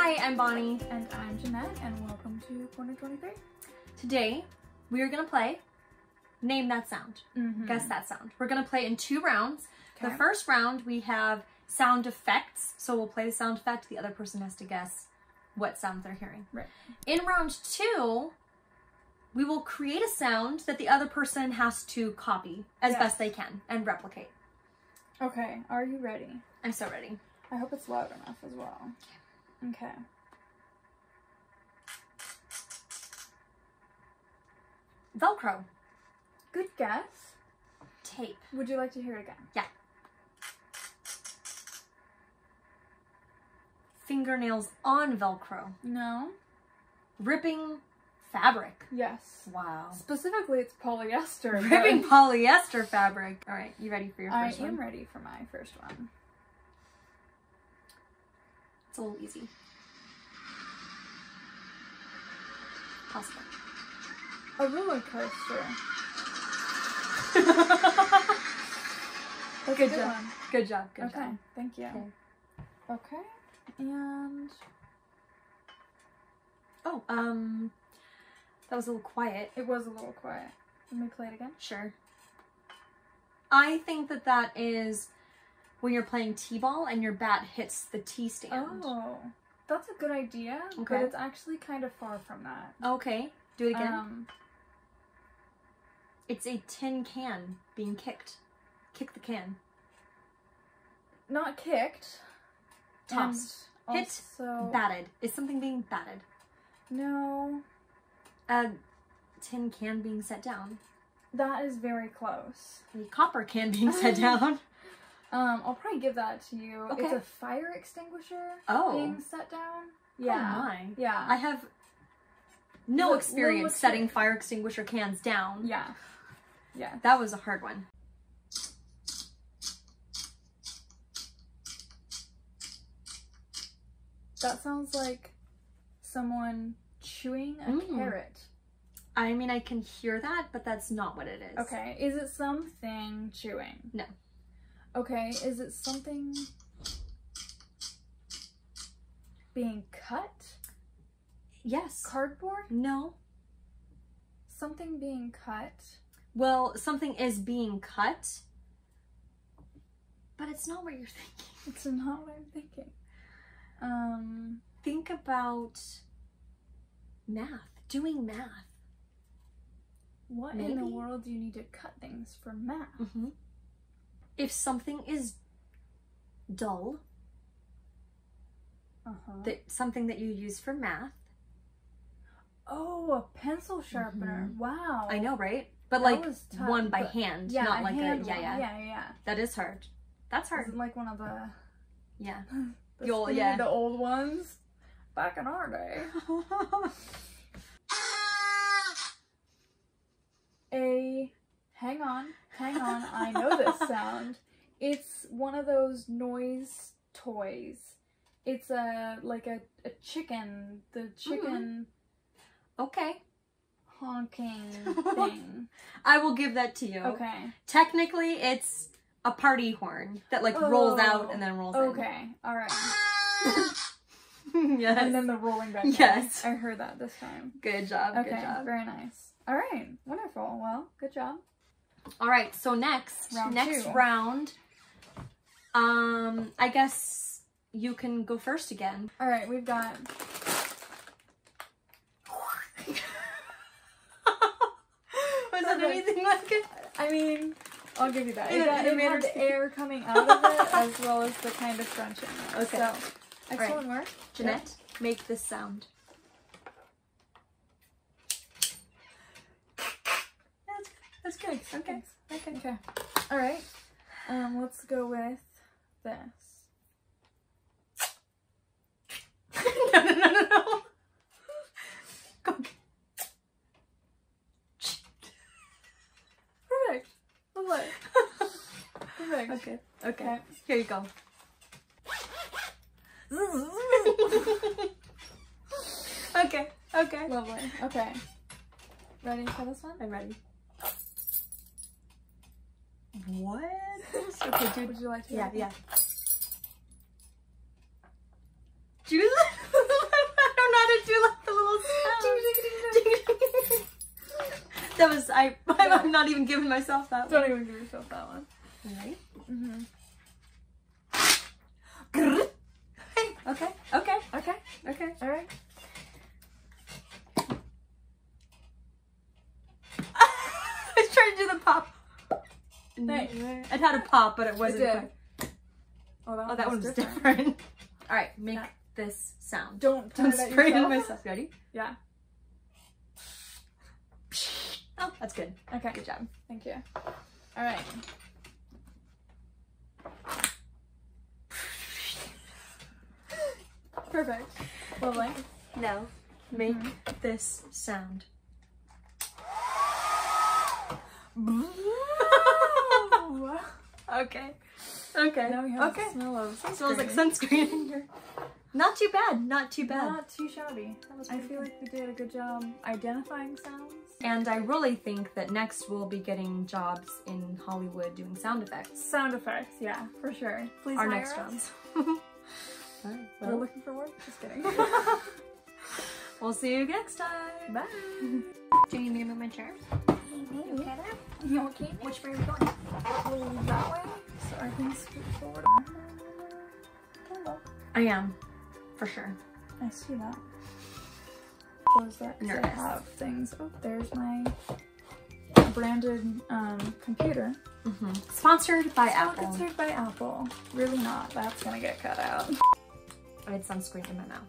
Hi, I'm Bonnie. And I'm Jeanette, and welcome to Corner 23. Today, we are gonna play Name That Sound. Guess that sound. We're gonna play in 2 rounds. Okay. The first round, we have sound effects. So we'll play the sound effect. The other person has to guess what sound they're hearing. Right. In round 2, we will create a sound that the other person has to copy as best they can and replicate. Okay, are you ready? I'm so ready. I hope it's loud enough as well. Okay. Velcro. Good guess. Tape. Would you like to hear it again? Yeah. Fingernails on Velcro. No. Ripping fabric. Yes. Wow. Specifically, it's polyester. Ripping but polyester fabric. All right, you ready for your first one? I am ready for my first one. It's a little easy. Possible. A roller coaster. Good Good job. one. Good job. Good Okay, job. thank you. Okay. Okay, and Oh, that was a little quiet. it was a little quiet. Let me play it again. Sure. I think that is when you're playing t-ball and your bat hits the t-stand. Oh, that's a good idea, Okay. but it's actually kind of far from that. Okay. Do it again. It's a tin can being kicked. Kick the can. Not kicked. Tossed. and Hit. Also, Batted. Is something being batted? no, A tin can being set down. that is very close. A copper can being set down. I'll probably give that to you. Okay. It's a fire extinguisher Oh. being set down. Oh Yeah. my. Yeah. I have no Little experience trick. setting fire extinguisher cans down. Yeah. Yeah. That was a hard one. That sounds like someone chewing a carrot. I mean, I can hear that, but that's not what it is. Okay. Is it something chewing? No. Okay. Is it something being cut? Yes. Cardboard? No. Something being cut. Well, something is being cut, but it's not what you're thinking. It's not what I'm thinking. Think about math. Doing math. What in the Maybe. world do you need to cut things for math? If something is dull, something that you use for math. Oh, a pencil sharpener. Wow. I know, right? But That like was tough, one by but- hand, Yeah, not like hand a one. Yeah. That is hard. That's Is hard. it like one of the Yeah. the old ones back in our day? Hang on, I know this sound. It's one of those noise toys. It's like a chicken, the chicken Okay. honking thing. I will give that to you. Okay. Technically, it's a party horn that like rolls out and then rolls in. Okay, alright. Yes. And then the rolling back down. Yes. I heard that this time. Good job. Okay, Good job. very nice. Alright, wonderful. Well, good job. All right. So next Round two. round, I guess you can go first again. Alright, we've got... Was it anything like it? I mean, I'll give you that. It It made had her the air coming out of it as well as the kind of crunching. Okay. So, excellent work. Jeanette, make this sound. That's good. Okay. Okay. Alright. Let's go with this. No. Okay. Perfect. Lovely. Perfect. Okay. Here you go. Okay. Lovely. Okay. Ready for this one? I'm ready. What? Okay, dude. Would you like to? Yeah. Do that. I'm not even giving myself that one. Don't even give yourself that one. Alright. Mm-hmm. Okay, okay, Okay. okay. All right. I was trying to do the pop. Nice. It had a pop, but it wasn't. did. Quite. Oh, That one was different. All right, make Yeah. this sound. Don't spray it in yourself. myself. Ready? Yeah. Oh, that's good. Okay. Good job. Thank you. All right. Perfect. Lovely. Now, make this sound. Okay. Okay. Now we have okay. the smell of sunscreen. It smells like sunscreen in here. Not too bad. Not too bad. Not too shabby. That was I pretty feel good. like we did a good job identifying sounds. And I really think that next we'll be getting jobs in Hollywood doing sound effects. Sound effects, yeah, for sure. Please Our hire next us. jobs. Alright, We're well, looking for work. Just kidding. we'll see you next time. Bye. Do you need me to move my chair? Okay. You okay? Which way are we going? We'll leave that way so I can scoot forward. Hello. I am, for sure. I see that. Close that 'cause I Nervous. have things. Oh, there's my branded computer. Sponsored by Apple. Sponsored by Apple. Really not. That's gonna get cut out. I had sunscreen in my mouth.